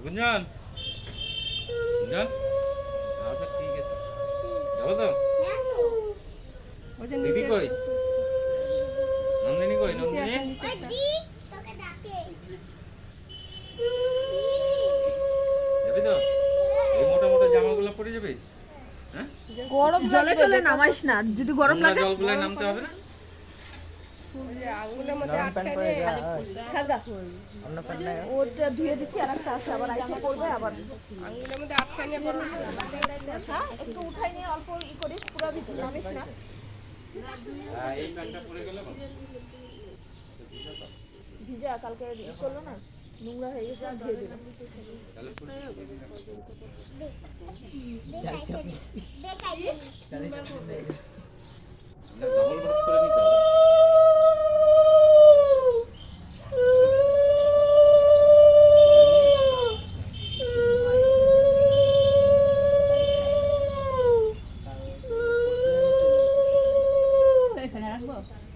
গুঞ্জন গুঞ্জন আচ্ছা ঠিক আছে যাবো তো দিদি কই নন্দিনী কই নন্দিনী যাবি তো এই মোটা মোটা জামাগুলো পরে যাবি হ্যাঁ গরম জলে টলে নামাইস না যদি গরম লাগে জলগুলো নামতে হবে না আঙুলের মধ্যে আটকে নিয়ে ওটা ধুয়ে দিচ্ছি আর একটা আছে আবার আইসা করবে আবার আঙুলের মধ্যে আটকে নিয়ে পড়ো হ্যাঁ একটু উঠাই নিয়ে অল্প ই করিস পুরো ভিতরে নামিস না এই প্যান্টটা পরে গেলে ভিজা কালকে ই করলো না নোংরা হয়ে গেছে ধুয়ে দিল ডবল ভাঁজ করে নিতে হবে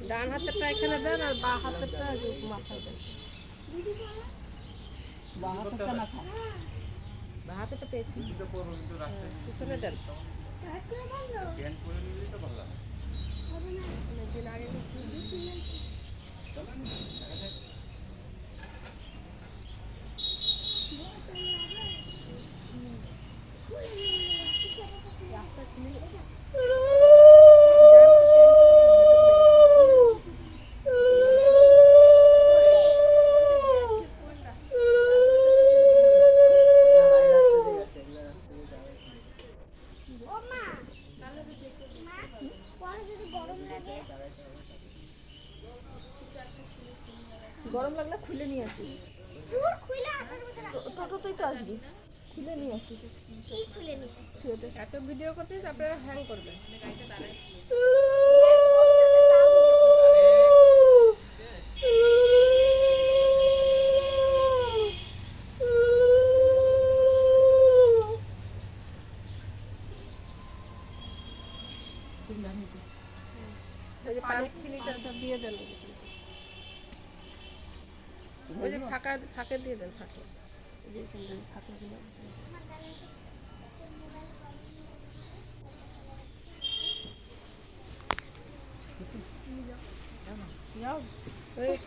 ডান হাতেরটা এখানে দেন আর বাঁ হাতেরটা মাথায় দেন বাঁ হাতেরটা না খায় বাঁ হাতেরটা পেয়েছি পিছনে দেন প্যান্ট পরে নিলে তো ভালো লাগে অনেকদিন আগে গরম লাগলে খুলে নিয়ে আসিস টোটোতেই তো আসবি খুলে নিয়ে আসিস এত ভিডিও করতে তারপরে হ্যাং করবে দিয়ে দেন ওই যে ফাঁকে দিয়ে দেন ফাঁকে ফাঁকে দিয়ে যাও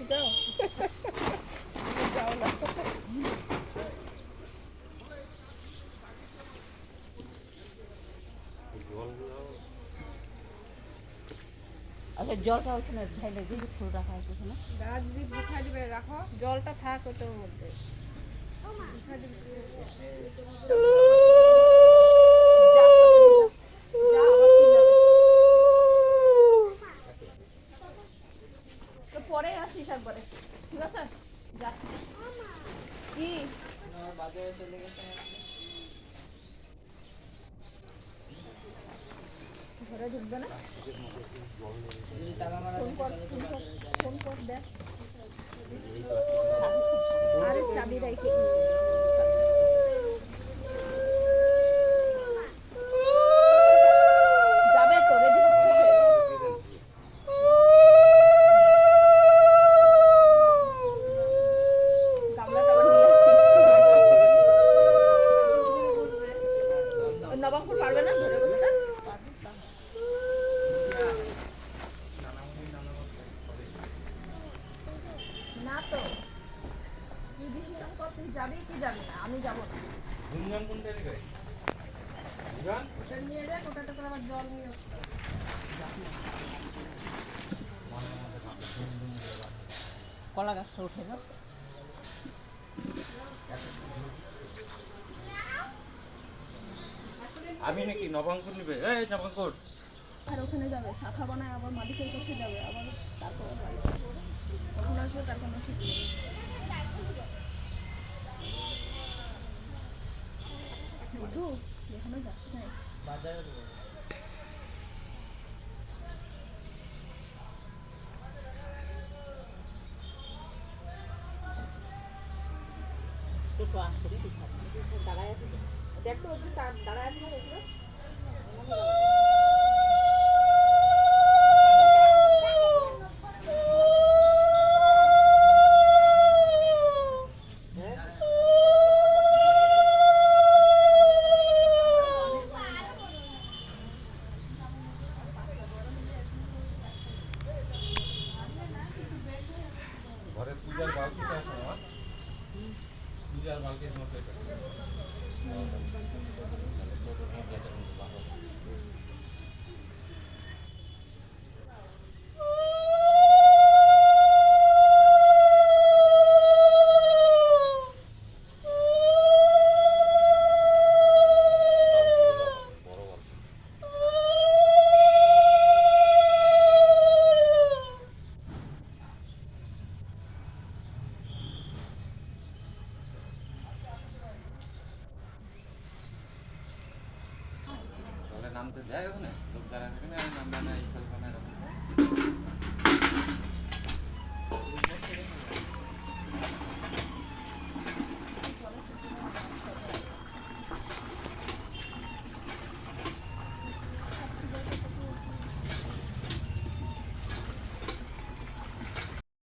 যাও যাও না আচ্ছা জলটা ওখানে ঢাইলে দিদি ফুল রাখা আছে ওখানে গাছ দিদি গুছা দিবে রাখো জলটা থাক ওটার মধ্যে তো পরে আসিস একবারে ঠিক আছে যাস কি বাজারে চলে গেছে ঘরে ঢুকবে না ফোন কর দেখ আরে চাবি রেখে যাবে তো রেডি নবাবপুর পারবে না ধরে বসতে না তো তুই ডিসিশন কর তুই যাবি কি যাবি না আমি যাবো না গুঞ্জন কোনটা রে গুঞ্জন ওটা নিয়ে যাক ওটাতে করে আবার জল নিয়ে কলা গাছটা উঠে যাও আমি নাকি নবাঙ্কুর নিবে এই নবাঙ্কুর আর ওখানে যাবে শাখা বানায় আবার মালিকের কাছে যাবে আবার তারপরে বাড়ি কখন আসবে তার কোনো ঠিক নেই বুঝু এখানে যাস না টোটো আসতে দাঁড়ায় আছে দেখ তো ওদের দাঁড়ায় আছে না ওগুলো পিস মতো এটা তাহলে টোটোর মধ্যে এটা কিন্তু ভালো বড় বড় তাহলে নামতে যায় ওখানে লোক যারা থাকে না নামবে না এই খেলবে না এরকম